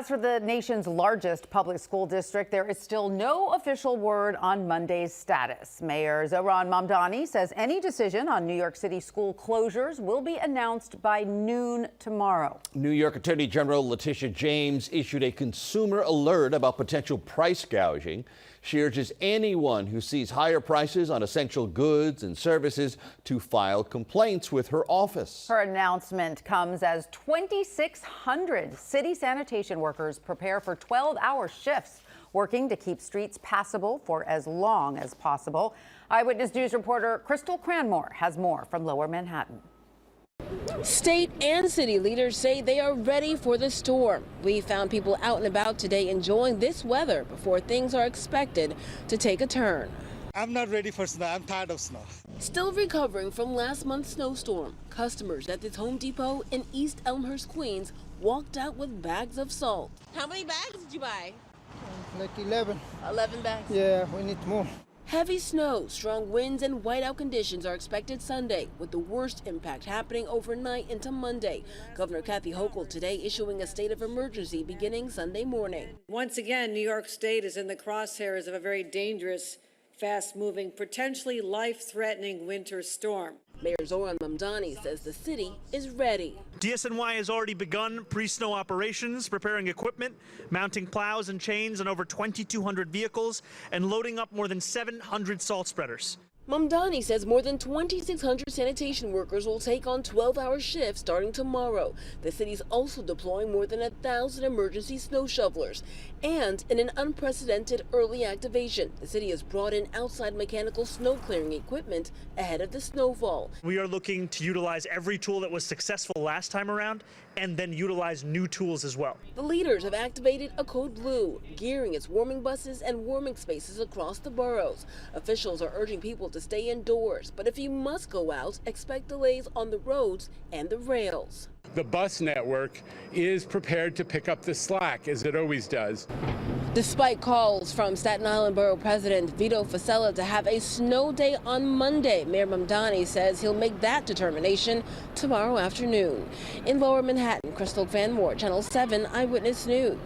As for the nation's largest public school district, there is still no official word on Monday's status. Mayor Zohran Mamdani says any decision on New York City school closures will be announced by noon tomorrow. New York Attorney General Letitia James issued a consumer alert about potential price gouging. She urges anyone who sees higher prices on essential goods and services to file complaints with her office. Her announcement comes as 2,600 city sanitation workers prepare for 12-hour shifts, working to keep streets passable for as long as possible. Eyewitness News reporter Crystal Cranmore has more from Lower Manhattan. State and city leaders say they are ready for the storm. We found people out and about today enjoying this weather before things are expected to take a turn. I'm not ready for snow. I'm tired of snow. Still recovering from last month's snowstorm, customers at this Home Depot in East Elmhurst, Queens, walked out with bags of salt. How many bags did you buy? Like 11. 11 bags? Yeah, we need more. Heavy snow, strong winds, and whiteout conditions are expected Sunday, with the worst impact happening overnight into Monday. Governor Kathy Hochul today issuing a state of emergency beginning Sunday morning. Once again, New York State is in the crosshairs of a very dangerous, fast-moving, potentially life-threatening winter storm. Mayor Zohran Mamdani says the city is ready. DSNY has already begun pre-snow operations, preparing equipment, mounting plows and chains on over 2,200 vehicles, and loading up more than 700 salt spreaders. Mamdani says more than 2,600 sanitation workers will take on 12-hour shifts starting tomorrow. The city's also deploying more than 1,000 emergency snow shovelers. And in an unprecedented early activation, the city has brought in outside mechanical snow clearing equipment ahead of the snowfall. We are looking to utilize every tool that was successful last time around and then utilize new tools as well. The leaders have activated a code blue, gearing its warming buses and warming spaces across the boroughs. Officials are urging people to stay indoors, but if you must go out, expect delays on the roads and the rails. The bus network is prepared to pick up the slack, as it always does. Despite calls from Staten Island Borough President Vito Fossella to have a snow day on Monday, Mayor Mamdani says he'll make that determination tomorrow afternoon. In Lower Manhattan, Crystal Cranmore, Channel 7 Eyewitness News.